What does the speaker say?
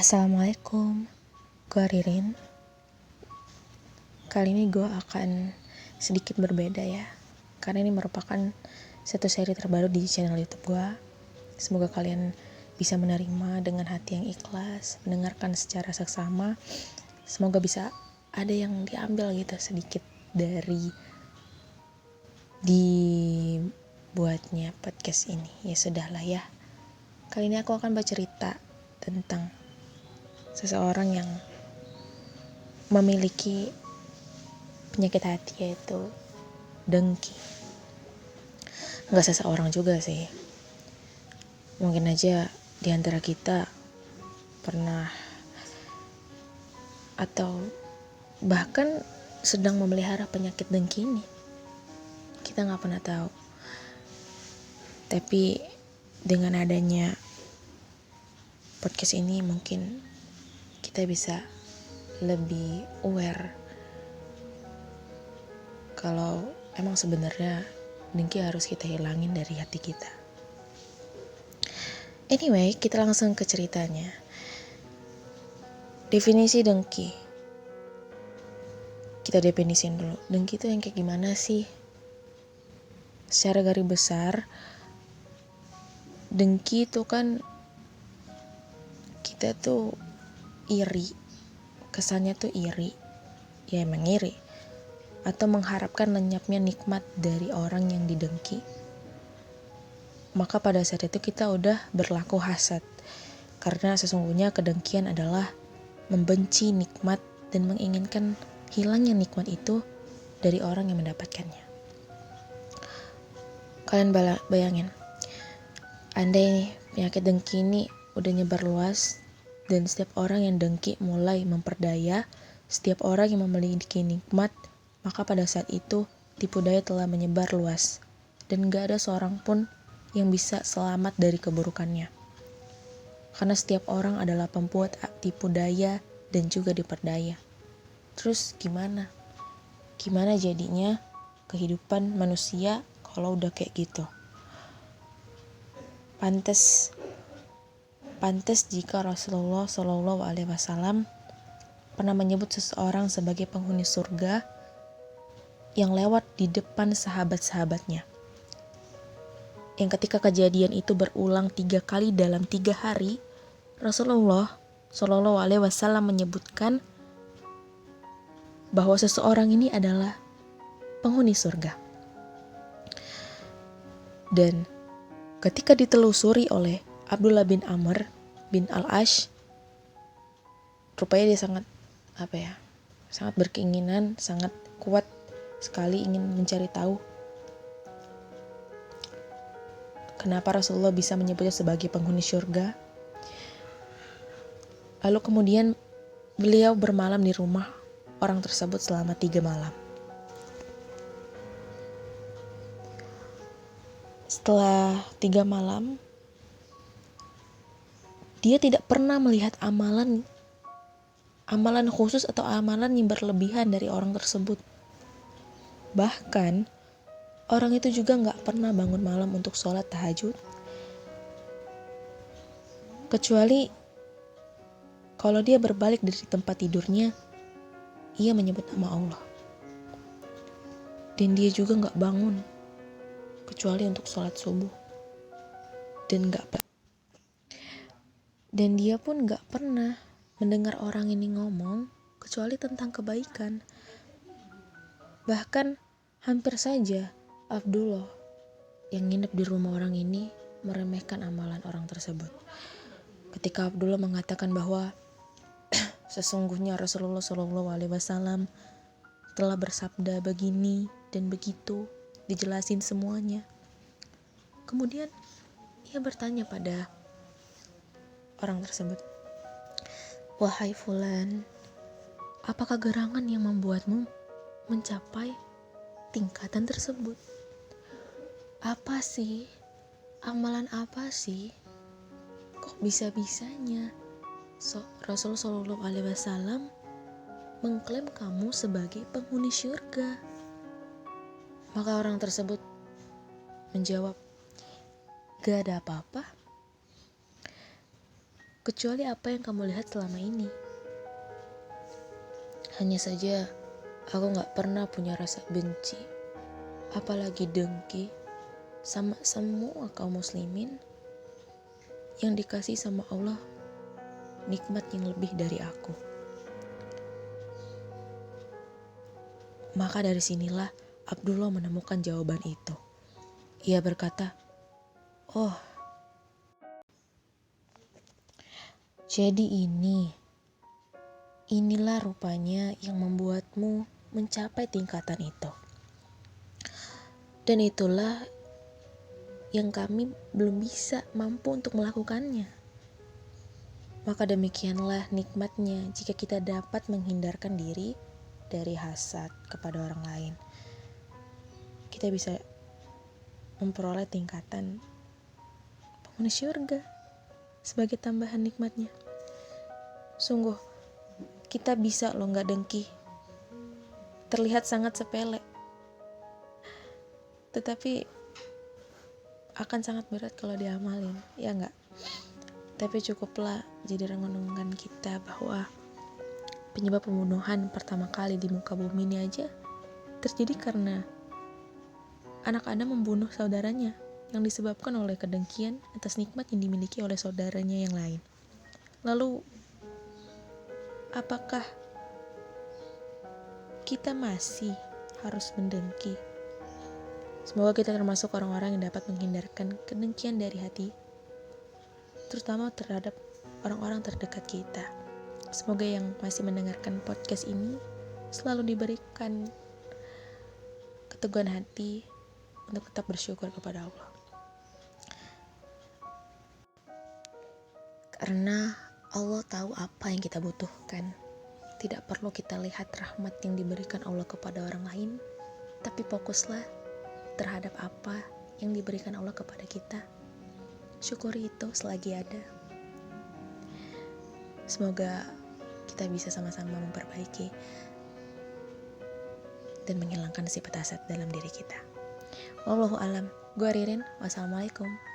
Assalamualaikum, gue Ririn. Kali ini gue akan sedikit berbeda ya, karena ini merupakan satu seri terbaru di channel YouTube gue. Semoga kalian bisa menerima dengan hati yang ikhlas, mendengarkan secara seksama. Semoga bisa ada yang diambil gitu sedikit dari dibuatnya podcast ini. Ya sudahlah ya. Kali ini aku akan bercerita tentang seseorang yang memiliki penyakit hati, yaitu dengki. Nggak seseorang juga sih, mungkin aja di antara kita pernah atau bahkan sedang memelihara penyakit dengki ini. Kita nggak pernah tahu. Tapi dengan adanya podcast ini mungkin kita bisa lebih aware kalau emang sebenarnya dengki harus kita hilangin dari hati kita. Anyway, kita langsung ke ceritanya. Definisi dengki. Kita definisiin dulu. Dengki itu yang kayak gimana sih? Secara garis besar, dengki itu kan kita tuh iri. Kesannya tuh iri. Ya emang iri. Atau mengharapkan lenyapnya nikmat dari orang yang didengki. Maka pada saat itu kita udah berlaku hasad. Karena sesungguhnya kedengkian adalah membenci nikmat dan menginginkan hilangnya nikmat itu dari orang yang mendapatkannya. Kalian bayangin, andai nih penyakit dengki ini udah nyebar luas dan setiap orang yang dengki mulai memperdaya setiap orang yang memiliki nikmat, maka pada saat itu tipu daya telah menyebar luas dan gak ada seorang pun yang bisa selamat dari keburukannya. Karena setiap orang adalah pembuat tipu daya dan juga diperdaya. Terus gimana? Gimana jadinya kehidupan manusia kalau udah kayak gitu? Pantes jika Rasulullah SAW pernah menyebut seseorang sebagai penghuni surga yang lewat di depan sahabat-sahabatnya. Yang ketika kejadian itu berulang 3 kali dalam 3 hari, Rasulullah SAW menyebutkan bahwa seseorang ini adalah penghuni surga. Dan ketika ditelusuri oleh Abdullah bin Amr bin Al-Ash, rupanya dia sangat berkeinginan, sangat kuat sekali ingin mencari tahu kenapa Rasulullah bisa menyebutnya sebagai penghuni surga. Lalu kemudian beliau bermalam di rumah orang tersebut selama 3 malam. Setelah 3 malam, dia tidak pernah melihat amalan khusus atau amalan yang berlebihan dari orang tersebut. Bahkan orang itu juga gak pernah bangun malam untuk sholat tahajud, kecuali kalau dia berbalik dari tempat tidurnya, ia menyebut nama Allah. Dan dia juga gak bangun kecuali untuk sholat subuh. Dan dia pun gak pernah mendengar orang ini ngomong kecuali tentang kebaikan. Bahkan hampir saja Abdullah yang nginep di rumah orang ini meremehkan amalan orang tersebut. Ketika Abdullah mengatakan bahwa sesungguhnya Rasulullah SAW telah bersabda begini dan begitu, dijelasin semuanya. Kemudian ia bertanya pada orang tersebut, "Wahai fulan, apakah gerangan yang membuatmu mencapai tingkatan tersebut? Apa sih? Amalan apa sih? Kok bisa-bisanya Rasulullah SAW mengklaim kamu sebagai penghuni surga?" Maka orang tersebut menjawab, "Gak ada apa-apa. kecuali apa yang kamu lihat selama ini. Hanya saja, aku gak pernah punya rasa benci, apalagi dengki, sama semua kaum muslimin yang dikasih sama Allah nikmat yang lebih dari aku. Maka dari sinilah Abdullah menemukan jawaban itu. Ia berkata, "Oh, jadi inilah rupanya yang membuatmu mencapai tingkatan itu. Dan itulah yang kami belum bisa mampu untuk melakukannya. Maka demikianlah nikmatnya jika kita dapat menghindarkan diri dari hasad kepada orang lain. Kita bisa memperoleh tingkatan penghuni syurga sebagai tambahan nikmatnya. Sungguh, kita bisa loh gak dengki. Terlihat sangat sepele, tetapi akan sangat berat kalau diamalin, ya gak? Tapi cukuplah jadi renungan kita bahwa penyebab pembunuhan pertama kali di muka bumi ini aja terjadi karena anak Adam membunuh saudaranya yang disebabkan oleh kedengkian atas nikmat yang dimiliki oleh saudaranya yang lain. Lalu, apakah kita masih harus mendengki? Semoga kita termasuk orang-orang yang dapat menghindarkan kedengkian dari hati, terutama terhadap orang-orang terdekat kita. Semoga yang masih mendengarkan podcast ini selalu diberikan keteguhan hati untuk tetap bersyukur kepada Allah. Karena Allah tahu apa yang kita butuhkan. Tidak perlu kita lihat rahmat yang diberikan Allah kepada orang lain, tapi fokuslah terhadap apa yang diberikan Allah kepada kita. Syukuri itu selagi ada. Semoga kita bisa sama-sama memperbaiki dan menghilangkan sifat hasad dalam diri kita. Wallahu alam. Gue Ririn. Wassalamualaikum.